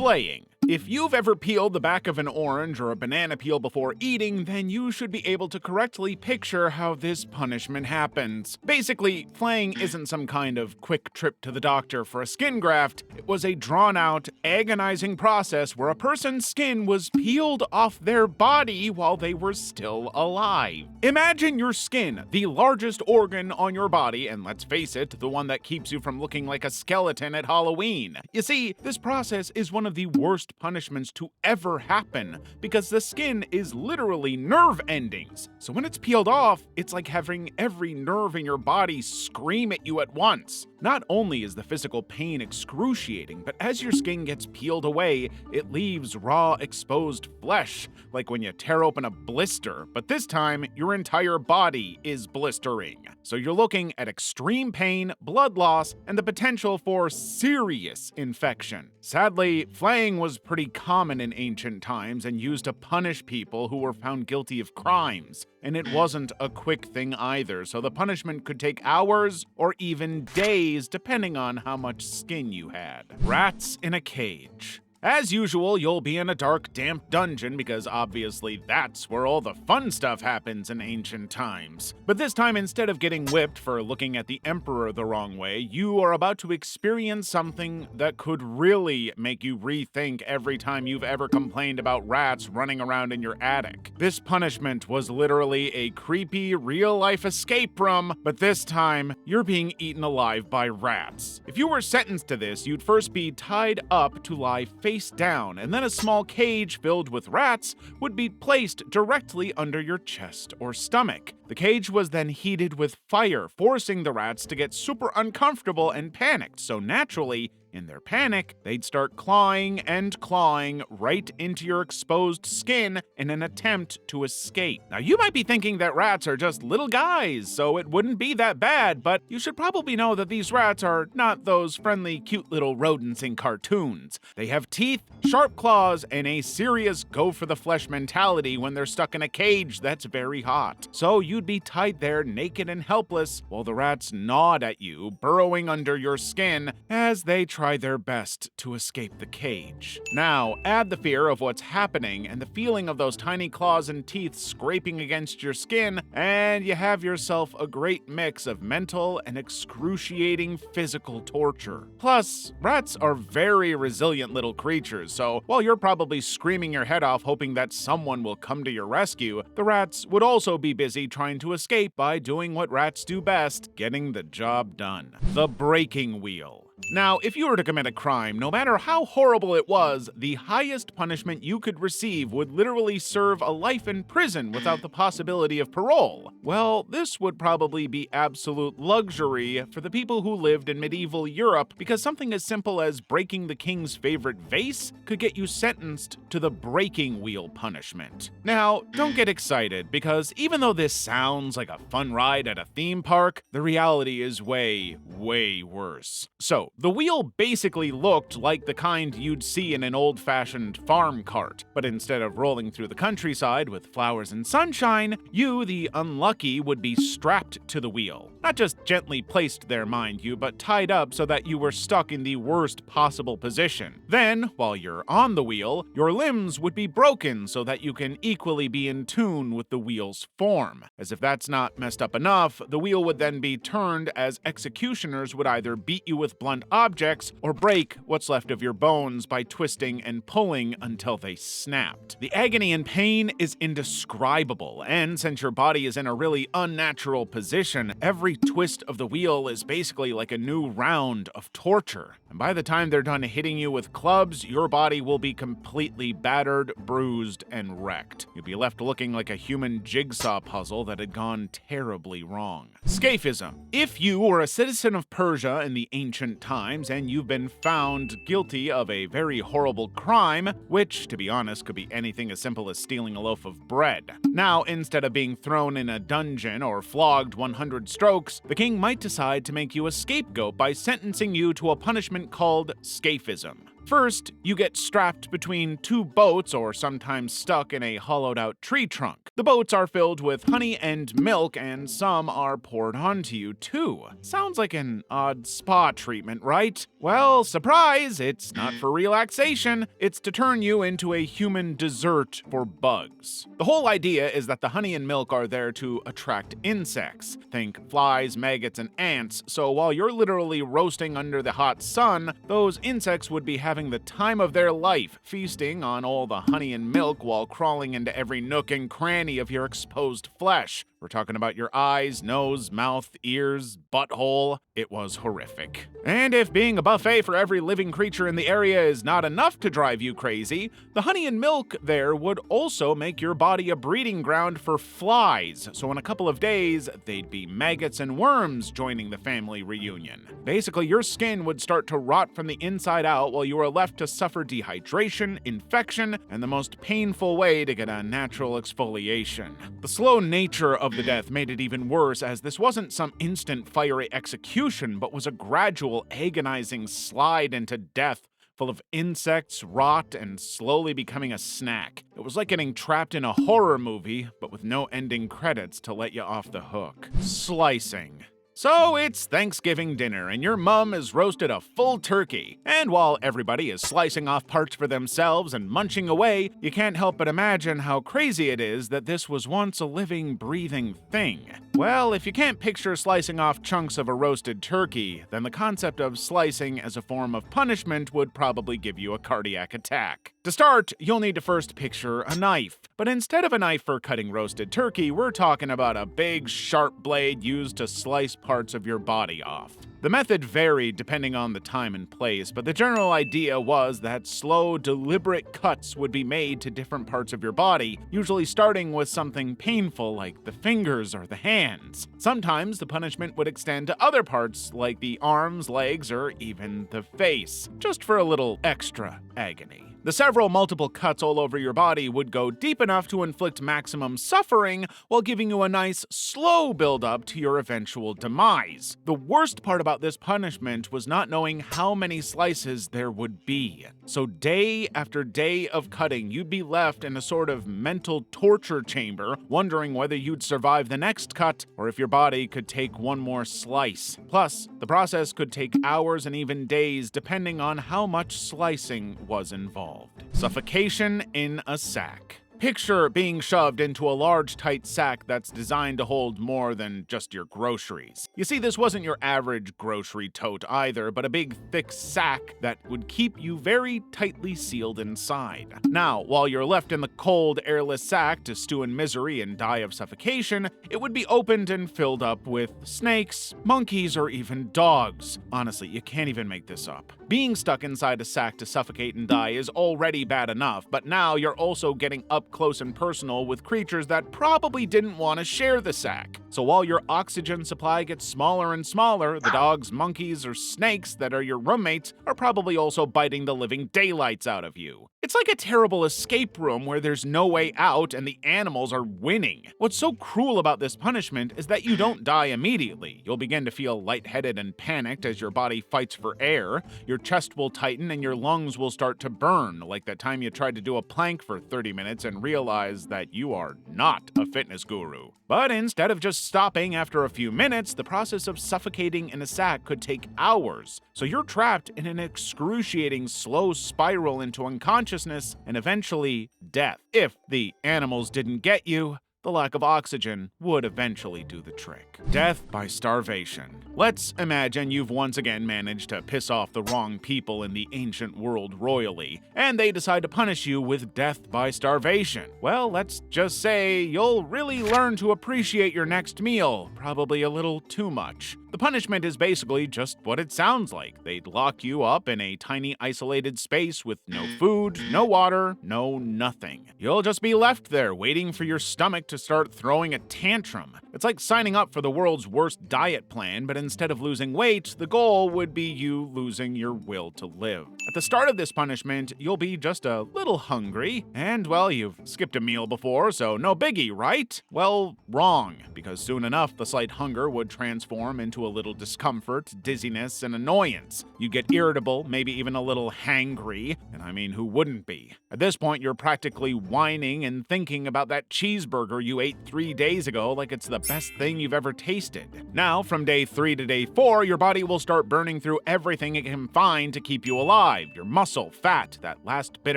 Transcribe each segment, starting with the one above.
Flaying. If you've ever peeled the back of an orange or a banana peel before eating, then you should be able to correctly picture how this punishment happens. Basically, flaying isn't some kind of quick trip to the doctor for a skin graft. It was a drawn-out, agonizing process where a person's skin was peeled off their body while they were still alive. Imagine your skin, the largest organ on your body, and let's face it, the one that keeps you from looking like a skeleton at Halloween. You see, this process is one of the worst punishments to ever happen because the skin is literally nerve endings. So when it's peeled off, it's like having every nerve in your body scream at you at once. Not only is the physical pain excruciating, but as your skin gets peeled away, it leaves raw, exposed flesh, like when you tear open a blister, but this time, your entire body is blistering. So you're looking at extreme pain, blood loss, and the potential for serious infection. Sadly, flaying was pretty common in ancient times and used to punish people who were found guilty of crimes. And it wasn't a quick thing either, so the punishment could take hours or even days depending on how much skin you had. Rats in a cage. As usual, you'll be in a dark, damp dungeon because obviously that's where all the fun stuff happens in ancient times. But this time, instead of getting whipped for looking at the Emperor the wrong way, you are about to experience something that could really make you rethink every time you've ever complained about rats running around in your attic. This punishment was literally a creepy, real-life escape room, but this time, you're being eaten alive by rats. If you were sentenced to this, you'd first be tied up to lie face down, and then a small cage filled with rats would be placed directly under your chest or stomach. The cage was then heated with fire, forcing the rats to get super uncomfortable and panicked, so naturally, in their panic, they'd start clawing and clawing right into your exposed skin in an attempt to escape. Now, you might be thinking that rats are just little guys, so it wouldn't be that bad, but you should probably know that these rats are not those friendly, cute little rodents in cartoons. They have teeth, sharp claws, and a serious go-for-the-flesh mentality when they're stuck in a cage that's very hot. So you'd be tied there naked and helpless while the rats gnawed at you, burrowing under your skin as they try their best to escape the cage. Now, add the fear of what's happening and the feeling of those tiny claws and teeth scraping against your skin, and you have yourself a great mix of mental and excruciating physical torture. Plus, rats are very resilient little creatures, so while you're probably screaming your head off hoping that someone will come to your rescue, the rats would also be busy trying to escape by doing what rats do best, getting the job done. The breaking wheel. Now, if you were to commit a crime, no matter how horrible it was, the highest punishment you could receive would literally serve a life in prison without the possibility of parole. Well, this would probably be absolute luxury for the people who lived in medieval Europe because something as simple as breaking the king's favorite vase could get you sentenced to the breaking wheel punishment. Now, don't get excited because even though this sounds like a fun ride at a theme park, the reality is way, way worse. So, the wheel basically looked like the kind you'd see in an old-fashioned farm cart, but instead of rolling through the countryside with flowers and sunshine, you, the unlucky, would be strapped to the wheel. Not just gently placed there, mind you, but tied up so that you were stuck in the worst possible position. Then, while you're on the wheel, your limbs would be broken so that you can equally be in tune with the wheel's form. As if that's not messed up enough, the wheel would then be turned as executioners would either beat you with blunt objects or break what's left of your bones by twisting and pulling until they snapped. The agony and pain is indescribable, and since your body is in a really unnatural position, every twist of the wheel is basically like a new round of torture. And by the time they're done hitting you with clubs, your body will be completely battered, bruised, and wrecked. You'll be left looking like a human jigsaw puzzle that had gone terribly wrong. Scaphism. If you were a citizen of Persia in the ancient times and you've been found guilty of a very horrible crime, which, to be honest, could be anything as simple as stealing a loaf of bread. Now, instead of being thrown in a dungeon or flogged 100 strokes, the king might decide to make you a scapegoat by sentencing you to a punishment called Scaphism. First, you get strapped between two boats or sometimes stuck in a hollowed-out tree trunk. The boats are filled with honey and milk, and some are poured onto you, too. Sounds like an odd spa treatment, right? Well, surprise! It's not for relaxation. It's to turn you into a human dessert for bugs. The whole idea is that the honey and milk are there to attract insects. Think flies, maggots, and ants, so while you're literally roasting under the hot sun, those insects would be having the time of their life, feasting on all the honey and milk while crawling into every nook and cranny of your exposed flesh. We're talking about your eyes, nose, mouth, ears, butthole. It was horrific. And if being a buffet for every living creature in the area is not enough to drive you crazy, the honey and milk there would also make your body a breeding ground for flies, so in a couple of days, they'd be maggots and worms joining the family reunion. Basically, your skin would start to rot from the inside out while you are left to suffer dehydration, infection, and the most painful way to get a natural exfoliation. The slow nature of the death made it even worse, as this wasn't some instant fiery execution, but was a gradual, agonizing slide into death, full of insects, rot, and slowly becoming a snack. It was like getting trapped in a horror movie, but with no ending credits to let you off the hook. Slicing. So it's Thanksgiving dinner, and your mom has roasted a full turkey. And while everybody is slicing off parts for themselves and munching away, you can't help but imagine how crazy it is that this was once a living, breathing thing. Well, if you can't picture slicing off chunks of a roasted turkey, then the concept of slicing as a form of punishment would probably give you a cardiac attack. To start, you'll need to first picture a knife. But instead of a knife for cutting roasted turkey, we're talking about a big, sharp blade used to slice parts of your body off. The method varied depending on the time and place, but the general idea was that slow, deliberate cuts would be made to different parts of your body, usually starting with something painful like the fingers or the hands. Sometimes the punishment would extend to other parts like the arms, legs, or even the face, just for a little extra agony. The several multiple cuts all over your body would go deep enough to inflict maximum suffering while giving you a nice, slow build-up to your eventual demise. The worst part about this punishment was not knowing how many slices there would be. So day after day of cutting, you'd be left in a sort of mental torture chamber, wondering whether you'd survive the next cut or if your body could take one more slice. Plus, the process could take hours and even days depending on how much slicing was involved. Suffocation in a sack. Picture being shoved into a large, tight sack that's designed to hold more than just your groceries. You see, this wasn't your average grocery tote either, but a big, thick sack that would keep you very tightly sealed inside. Now, while you're left in the cold, airless sack to stew in misery and die of suffocation, it would be opened and filled up with snakes, monkeys, or even dogs. Honestly, you can't even make this up. Being stuck inside a sack to suffocate and die is already bad enough, but now you're also getting up close and personal with creatures that probably didn't want to share the sack. So while your oxygen supply gets smaller and smaller, the dogs, monkeys, or snakes that are your roommates are probably also biting the living daylights out of you. It's like a terrible escape room where there's no way out and the animals are winning. What's so cruel about this punishment is that you don't die immediately. You'll begin to feel lightheaded and panicked as your body fights for air. Your chest will tighten and your lungs will start to burn, like that time you tried to do a plank for 30 minutes and realize that you are not a fitness guru. But instead of just stopping after a few minutes, the process of suffocating in a sack could take hours. So you're trapped in an excruciating slow spiral into unconsciousness and eventually death. If the animals didn't get you, the lack of oxygen would eventually do the trick. Death by starvation. Let's imagine you've once again managed to piss off the wrong people in the ancient world royally, and they decide to punish you with death by starvation. Well, let's just say you'll really learn to appreciate your next meal, probably a little too much. The punishment is basically just what it sounds like. They'd lock you up in a tiny isolated space with no food, no water, no nothing. You'll just be left there waiting for your stomach to start throwing a tantrum. It's like signing up for the world's worst diet plan, but instead of losing weight, the goal would be you losing your will to live. At the start of this punishment, you'll be just a little hungry, and well, you've skipped a meal before, so no biggie, right? Well, wrong, because soon enough, the slight hunger would transform into a little discomfort, dizziness, and annoyance. You get irritable, maybe even a little hangry, and I mean, who wouldn't be? At this point, you're practically whining and thinking about that cheeseburger you ate 3 days ago like it's the best thing you've ever tasted. Now, from day 3 to day 4, your body will start burning through everything it can find to keep you alive. Your muscle, fat, that last bit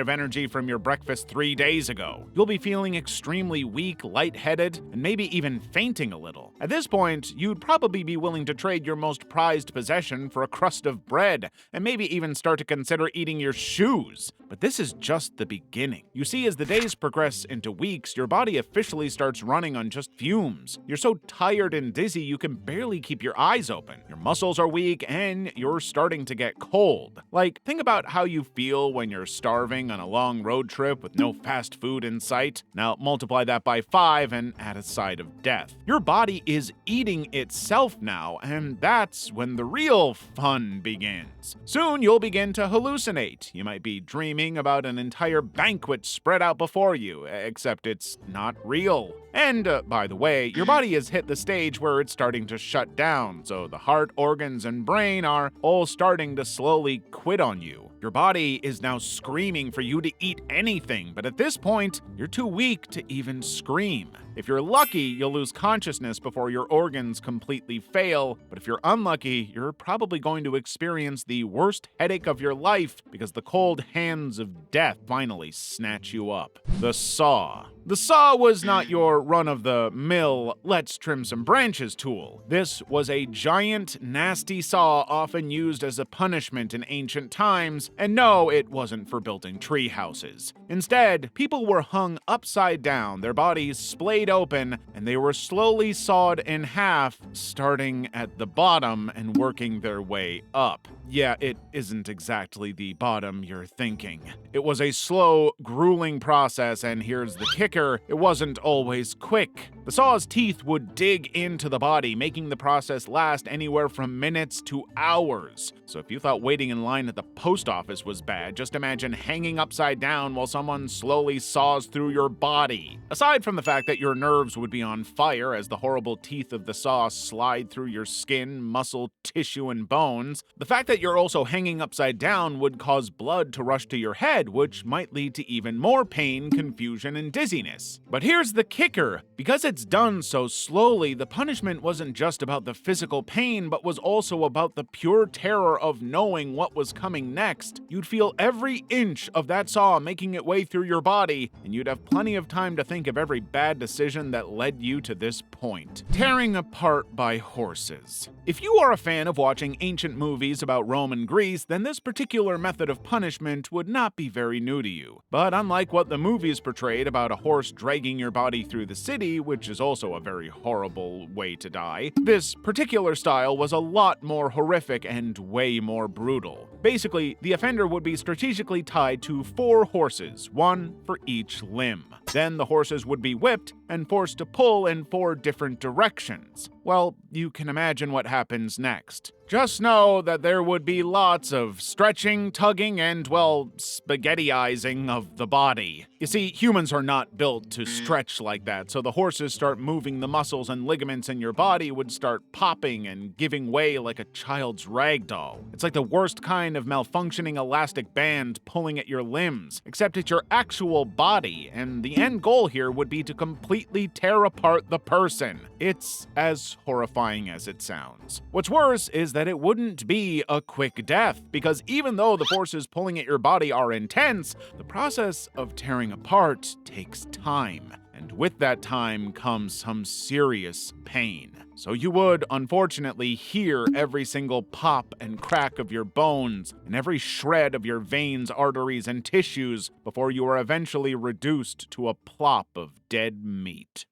of energy from your breakfast 3 days ago. You'll be feeling extremely weak, lightheaded, and maybe even fainting a little. At this point, you'd probably be willing to trade your most prized possession for a crust of bread, and maybe even start to consider eating your shoes. But this is just the beginning. You see, as the days progress into weeks, your body officially starts running on just fumes. You're so tired and dizzy you can barely keep your eyes open. Your muscles are weak and you're starting to get cold. Like, think about how you feel when you're starving on a long road trip with no fast food in sight. Now multiply that by 5 and add a side of death. Your body is eating itself now, and that's when the real fun begins. Soon you'll begin to hallucinate. You might be dreaming about an entire banquet spread out before you, except it's not real. And, by the way, your body has hit the stage where it's starting to shut down, so the heart, organs, and brain are all starting to slowly quit on you. Your body is now screaming for you to eat anything, but at this point, you're too weak to even scream. If you're lucky, you'll lose consciousness before your organs completely fail, but if you're unlucky, you're probably going to experience the worst headache of your life because the cold hands of death finally snatch you up. The saw. The saw was not your run-of-the-mill, let's trim some branches tool. This was a giant, nasty saw often used as a punishment in ancient times, and no, it wasn't for building tree houses. Instead, people were hung upside down, their bodies splayed open, and they were slowly sawed in half, starting at the bottom and working their way up. Yeah, it isn't exactly the bottom you're thinking. It was a slow, grueling process, and here's the kicker, it wasn't always quick. The saw's teeth would dig into the body, making the process last anywhere from minutes to hours. So if you thought waiting in line at the post office was bad, just imagine hanging upside down while someone slowly saws through your body. Aside from the fact that your nerves would be on fire as the horrible teeth of the saw slide through your skin, muscle, tissue, and bones, the fact that you're also hanging upside down would cause blood to rush to your head, which might lead to even more pain, confusion, and dizziness. But here's the kicker. Because it's done so slowly, the punishment wasn't just about the physical pain, but was also about the pure terror of knowing what was coming next. You'd feel every inch of that saw making its way through your body, and you'd have plenty of time to think of every bad decision that led you to this point. Tearing apart by horses. If you are a fan of watching ancient movies about Rome and Greece, then this particular method of punishment would not be very new to you. But unlike what the movies portrayed about a horse dragging your body through the city, which is also a very horrible way to die, this particular style was a lot more horrific and way more brutal. Basically, the offender would be strategically tied to 4 horses, 1 for each limb. Then the horses would be whipped and forced to pull in 4 different directions. Well, you can imagine what happens next. Just know that there would be lots of stretching, tugging, and, well, spaghettiizing of the body. You see, humans are not built to stretch like that, so the horses start moving the muscles and ligaments in your body would start popping and giving way like a child's rag doll. It's like the worst kind of malfunctioning elastic band pulling at your limbs, except it's your actual body, and the end goal here would be to completely tear apart the person. It's as horrifying as it sounds. What's worse is that it wouldn't be a quick death, because even though the forces pulling at your body are intense, the process of tearing apart takes time. And with that time comes some serious pain. So you would, unfortunately, hear every single pop and crack of your bones and every shred of your veins, arteries, and tissues before you are eventually reduced to a plop of dead meat.